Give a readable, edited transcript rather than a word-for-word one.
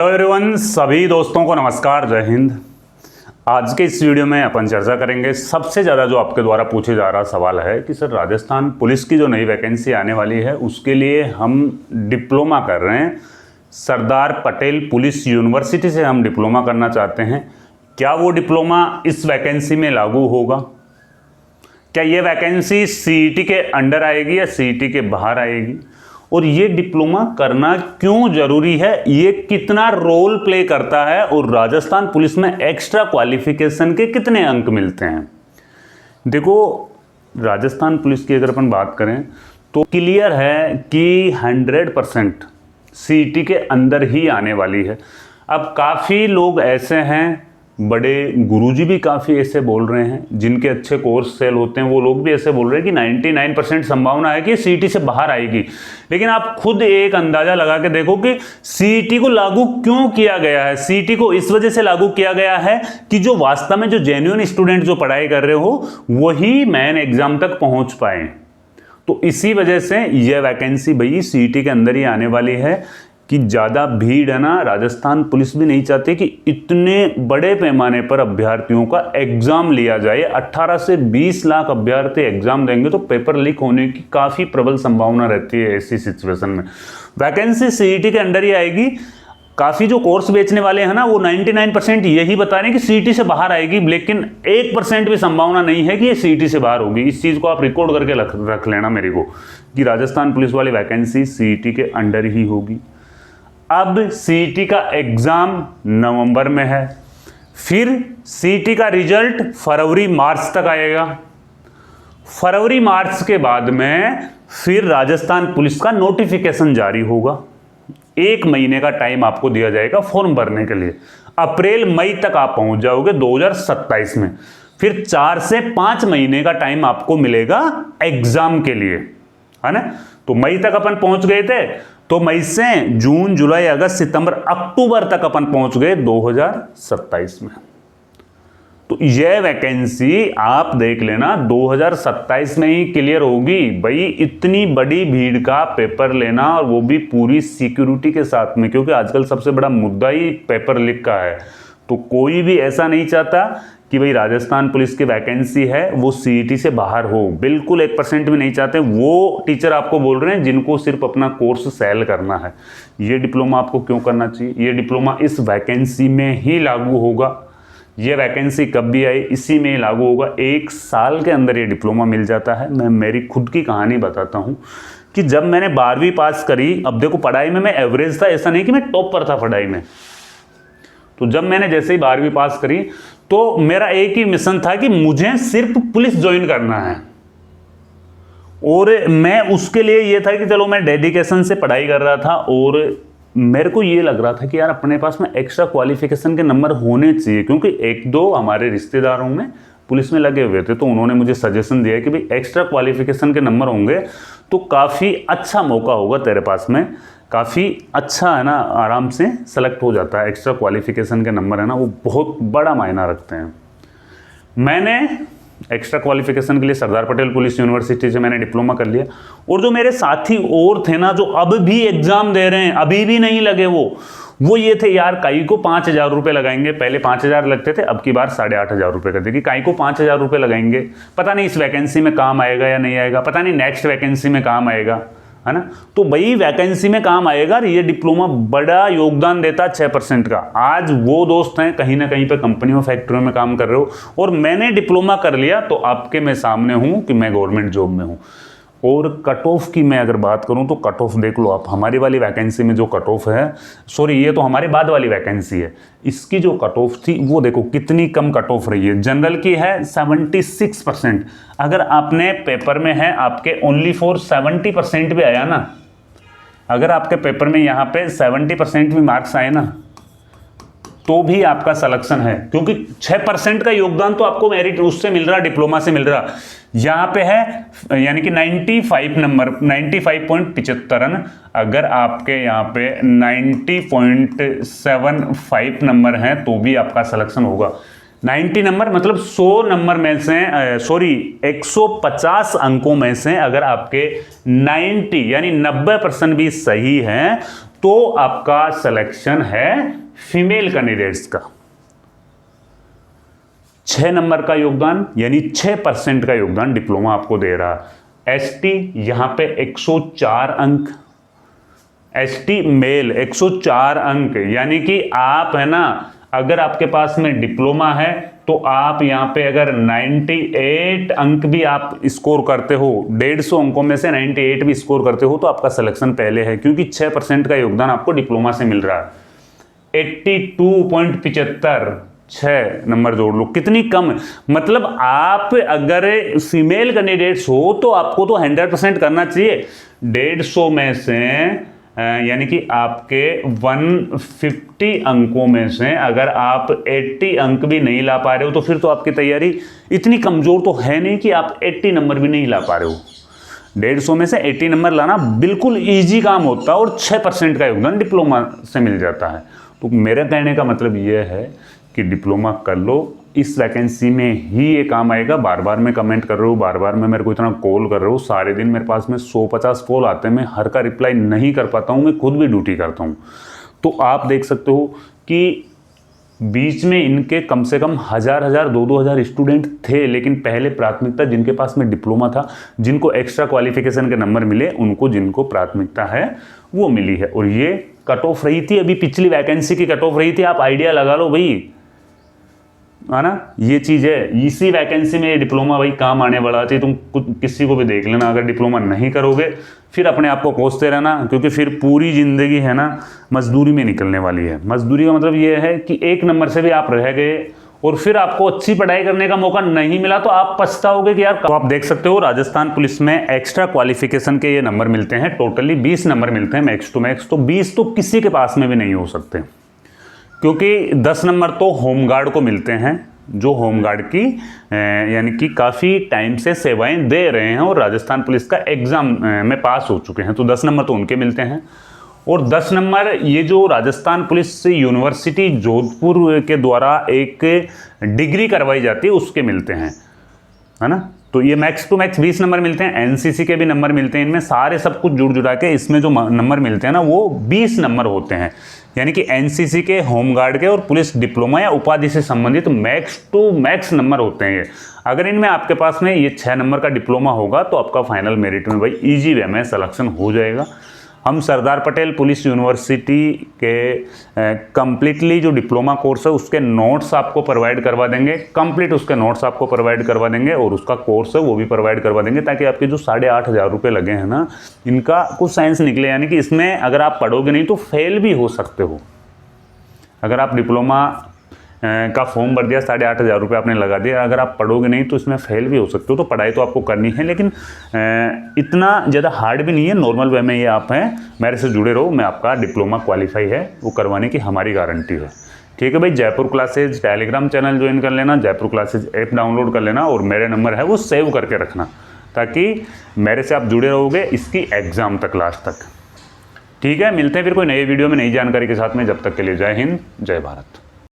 Hello everyone, सभी दोस्तों को नमस्कार, जय हिंद। आज के इस वीडियो में अपन चर्चा करेंगे। सबसे ज़्यादा जो आपके द्वारा पूछे जा रहा सवाल है कि सर राजस्थान पुलिस की जो नई वैकेंसी आने वाली है उसके लिए हम डिप्लोमा कर रहे हैं, सरदार पटेल पुलिस यूनिवर्सिटी से हम डिप्लोमा करना चाहते हैं। क्या वो डिप्लोमा इस वैकेंसी में लागू होगा? क्या ये वैकेंसी सीईटी के अंडर आएगी या सीईटी के बाहर आएगी? और ये डिप्लोमा करना क्यों जरूरी है, ये कितना रोल प्ले करता है और राजस्थान पुलिस में एक्स्ट्रा क्वालिफिकेशन के कितने अंक मिलते हैं? देखो, राजस्थान पुलिस की अगर अपन बात करें तो क्लियर है कि 100% सीईटी के अंदर ही आने वाली है। अब काफ़ी लोग ऐसे हैं, बड़े गुरुजी भी काफ़ी ऐसे बोल रहे हैं, जिनके अच्छे कोर्स सेल होते हैं, वो लोग भी ऐसे बोल रहे हैं कि 99% संभावना है कि सीईटी से बाहर आएगी। लेकिन आप खुद एक अंदाज़ा लगा के देखो कि सीईटी को लागू क्यों किया गया है। सीईटी को इस वजह से लागू किया गया है कि जो वास्तव में जो जेन्युइन स्टूडेंट जो पढ़ाई कर रहे हो वही मेन एग्जाम तक पहुंच पाए। तो इसी वजह से यह वैकेंसी भाई सीईटी के अंदर ही आने वाली है कि ज़्यादा भीड़ है ना। राजस्थान पुलिस भी नहीं चाहती कि इतने बड़े पैमाने पर अभ्यर्थियों का एग्ज़ाम लिया जाए। 18 से 20 लाख अभ्यर्थी एग्ज़ाम देंगे तो पेपर लीक होने की काफ़ी प्रबल संभावना रहती है। ऐसी सिचुएशन में वैकेंसी सीईटी के अंदर ही आएगी। काफ़ी जो कोर्स बेचने वाले हैं ना, वो 99% यही बता रहे हैं कि सीईटी से बाहर आएगी, लेकिन 1% भी संभावना नहीं है कि ये सीईटी से बाहर होगी। इस चीज़ को आप रिकॉर्ड करके रख लेना मेरे को, कि राजस्थान पुलिस वाली वैकेंसी सीईटी के अंडर ही होगी। अब सीईटी का एग्ज़ाम नवंबर में है, फिर सीईटी का रिजल्ट फरवरी मार्च तक आएगा। फरवरी मार्च के बाद में फिर राजस्थान पुलिस का नोटिफिकेशन जारी होगा। 1 महीने का टाइम आपको दिया जाएगा फॉर्म भरने के लिए। अप्रैल मई तक आप पहुंच जाओगे 2027 में। फिर 4 से 5 महीने का टाइम आपको मिलेगा एग्जाम के लिए, है ना। तो मई तक अपन पहुंच गए थे, तो मई से जून, जुलाई, अगस्त, सितंबर, अक्टूबर तक अपन पहुंच गए 2027 में। तो यह वैकेंसी आप देख लेना 2027 में ही क्लियर होगी। भाई इतनी बड़ी भीड़ का पेपर लेना, और वो भी पूरी सिक्योरिटी के साथ में, क्योंकि आजकल सबसे बड़ा मुद्दा ही पेपर लीक का है। तो कोई भी ऐसा नहीं चाहता कि भाई राजस्थान पुलिस की वैकेंसी है वो सीईटी से बाहर हो, बिल्कुल 1% भी नहीं चाहते। वो टीचर आपको बोल रहे हैं जिनको सिर्फ अपना कोर्स सेल करना है। ये डिप्लोमा आपको क्यों करना चाहिए? ये डिप्लोमा इस वैकेंसी में ही लागू होगा। ये वैकेंसी कब भी आई, इसी में ही लागू होगा। 1 साल के अंदर ये डिप्लोमा मिल जाता है। मैं मेरी खुद की कहानी बताता हूँ कि जब मैंने 12वीं पास करी, अब देखो पढ़ाई में मैं एवरेज था, ऐसा नहीं कि मैं टॉप पर था पढ़ाई में। तो जब मैंने जैसे ही 12वीं पास करी तो मेरा एक ही मिशन था कि मुझे सिर्फ पुलिस ज्वाइन करना है। और मैं उसके लिए ये था कि चलो मैं डेडिकेशन से पढ़ाई कर रहा था, और मेरे को ये लग रहा था कि यार अपने पास में एक्स्ट्रा क्वालिफिकेशन के नंबर होने चाहिए, क्योंकि 1-2 हमारे रिश्तेदारों में पुलिस में लगे हुए थे। तो उन्होंने मुझे सजेशन दिया कि भाई एक्स्ट्रा क्वालिफिकेशन के नंबर होंगे तो काफ़ी अच्छा मौका होगा तेरे पास में, काफ़ी अच्छा है ना, आराम से सेलेक्ट हो जाता है। एक्स्ट्रा क्वालिफिकेशन के नंबर है ना, वो बहुत बड़ा मायना रखते हैं। मैंने एक्स्ट्रा क्वालिफिकेशन के लिए सरदार पटेल पुलिस यूनिवर्सिटी से मैंने डिप्लोमा कर लिया। और जो मेरे साथी और थे ना, जो अब भी एग्ज़ाम दे रहे हैं, अभी भी नहीं लगे, वो ये थे, यार काई को 5,000 रुपये लगाएंगे। पहले 5,000 लगते थे, अब की बार 8,500 रुपये कर देगी। काई को 5,000 रुपये लगाएंगे, पता नहीं इस वैकेंसी में काम आएगा या नहीं आएगा, पता नहीं नेक्स्ट वैकेंसी में काम आएगा, है ना। तो भाई वैकेंसी में काम आएगा। ये डिप्लोमा बड़ा योगदान देता है 6% का। आज वो दोस्त हैं कहीं ना कहीं पे कंपनियों फैक्ट्रियों में काम कर रहे हो, और मैंने डिप्लोमा कर लिया तो आपके मैं सामने हूँ कि मैं गवर्नमेंट जॉब में हूँ। और कट ऑफ की मैं अगर बात करूं तो कट ऑफ देख लो आप। हमारी वाली वैकेंसी में जो कट ऑफ है, सॉरी ये तो हमारे बाद वाली वैकेंसी है, इसकी जो कट ऑफ थी वो देखो कितनी कम कट ऑफ रही है। जनरल की है 76%। अगर आपने पेपर में है आपके ओनली फॉर 70% भी आया ना, अगर आपके पेपर में यहाँ पे 70% भी मार्क्स आए ना, तो भी आपका सिलेक्शन है, क्योंकि 6% का योगदान तो आपको मेरिट उससे मिल रहा, डिप्लोमा से मिल रहा। यहाँ पे है यानी कि 95 नंबर, 95.75। अगर आपके यहाँ पे 90.75 नंबर हैं तो भी आपका सिलेक्शन होगा। 90 नंबर मतलब 100 नंबर में से 150 अंकों में से अगर आपके 90 यानी 90% भी सही हैं तो आपका सिलेक्शन है फीमेल कैंडिडेट्स का। 6 नंबर का योगदान यानी 6% का योगदान डिप्लोमा आपको दे रहा है। एसटी यहां पे 104 अंक, एसटी मेल 104 अंक, यानी कि आप है ना, अगर आपके पास में डिप्लोमा है तो आप यहां पे अगर 98 अंक भी आप स्कोर करते हो, 150 अंकों में से 98 भी स्कोर करते हो, तो आपका सिलेक्शन पहले है, क्योंकि 6% का योगदान आपको डिप्लोमा से मिल रहा है। 82.75, 6 नंबर जोड़ लो, कितनी कम। मतलब आप अगर फीमेल कैंडिडेट्स हो तो आपको तो 100% करना चाहिए। 150 में से यानी कि आपके 150 अंकों में से अगर आप 80 अंक भी नहीं ला पा रहे हो तो फिर तो आपकी तैयारी इतनी कमजोर तो है नहीं कि आप 80 नंबर भी नहीं ला पा रहे हो। 150 में से 80 नंबर लाना बिल्कुल इजी काम होता है और 6% का योगदान डिप्लोमा से मिल जाता है। तो मेरा कहने का मतलब ये है कि डिप्लोमा कर लो, इस वैकेंसी में ही ये काम आएगा। बार बार मैं कमेंट कर रहा हूँ, बार बार मैं मेरे को इतना कॉल कर रहा हूँ, सारे दिन मेरे पास में 150 कॉल आते हैं, मैं हर का रिप्लाई नहीं कर पाता हूँ, मैं खुद भी ड्यूटी करता हूँ। तो आप देख सकते हो कि बीच में इनके कम से कम 1000 2,000 स्टूडेंट थे, लेकिन पहले प्राथमिकता जिनके पास में डिप्लोमा था, जिनको एक्स्ट्रा क्वालिफिकेशन के नंबर मिले, उनको जिनको प्राथमिकता है वो मिली है। और ये कट ऑफ रही थी, अभी पिछली वैकेंसी की कट ऑफ रही थी, आप आइडिया लगा लो भाई, है ना, ये चीज़ है। इसी वैकेंसी में ये डिप्लोमा भाई काम आने वाला है। तुम किसी को भी देख लेना, अगर डिप्लोमा नहीं करोगे फिर अपने आप को कोसते रहना, क्योंकि फिर पूरी ज़िंदगी है ना मजदूरी में निकलने वाली है। मजदूरी का मतलब ये है कि 1 नंबर से भी आप रह गए और फिर आपको अच्छी पढ़ाई करने का मौका नहीं मिला तो आप पछताओगे कि यार। तो आप देख सकते हो राजस्थान पुलिस में एक्स्ट्रा क्वालिफिकेशन के ये नंबर मिलते हैं, टोटली 20 नंबर मिलते हैं मैक्स टू मैक्स। तो 20 तो किसी के पास में भी नहीं हो सकते, क्योंकि 10 नंबर तो होमगार्ड को मिलते हैं, जो होमगार्ड की यानी कि काफ़ी टाइम से सेवाएं दे रहे हैं और राजस्थान पुलिस का एग्ज़ाम में पास हो चुके हैं। तो 10 नंबर तो उनके मिलते हैं। और 10 नंबर ये जो राजस्थान पुलिस यूनिवर्सिटी जोधपुर के द्वारा एक डिग्री करवाई जाती है उसके मिलते हैं, है ना। तो ये मैक्स टू मैक्स 20 नंबर मिलते हैं। एनसीसी के भी नंबर मिलते हैं, इनमें सारे सब कुछ जुड़ जुड़ा के इसमें जो नंबर मिलते हैं ना वो 20 नंबर होते हैं। यानी कि एनसीसी के, होमगार्ड के और पुलिस डिप्लोमा या उपाधि से संबंधित मैक्स टू मैक्स नंबर होते हैं ये। अगर इनमें आपके पास में ये 6 नंबर का डिप्लोमा होगा तो आपका फाइनल मेरिट में भाई ईजी वे में सिलेक्शन हो जाएगा। हम सरदार पटेल पुलिस यूनिवर्सिटी के कंप्लीटली जो डिप्लोमा कोर्स है उसके नोट्स आपको प्रोवाइड करवा देंगे, कंप्लीट उसके नोट्स आपको प्रोवाइड करवा देंगे और उसका कोर्स है वो भी प्रोवाइड करवा देंगे, ताकि आपके जो 8,500 रुपये लगे हैं ना इनका कुछ साइंस निकले। यानी कि इसमें अगर आप पढ़ोगे नहीं तो फेल भी हो सकते हो। अगर आप डिप्लोमा का फॉर्म भर दिया, 8,500 रुपये आपने लगा दिया, अगर आप पढ़ोगे नहीं तो इसमें फेल भी हो सकते हो। तो पढ़ाई तो आपको करनी है, लेकिन इतना ज़्यादा हार्ड भी नहीं है, नॉर्मल वे में ये आप हैं। मेरे से जुड़े रहो, मैं आपका डिप्लोमा क्वालिफाई है वो करवाने की हमारी गारंटी है। ठीक है भाई, Jaipur classes Telegram channel join कर लेना, जयपुर क्लासेज ऐप डाउनलोड कर लेना और मेरे नंबर है वो सेव करके रखना, ताकि मेरे से आप जुड़े रहोगे इसकी एग्ज़ाम तक, लास्ट तक। ठीक है, मिलते हैं फिर कोई नई वीडियो में नई जानकारी के साथ में। जब तक के लिए जय हिंद, जय भारत।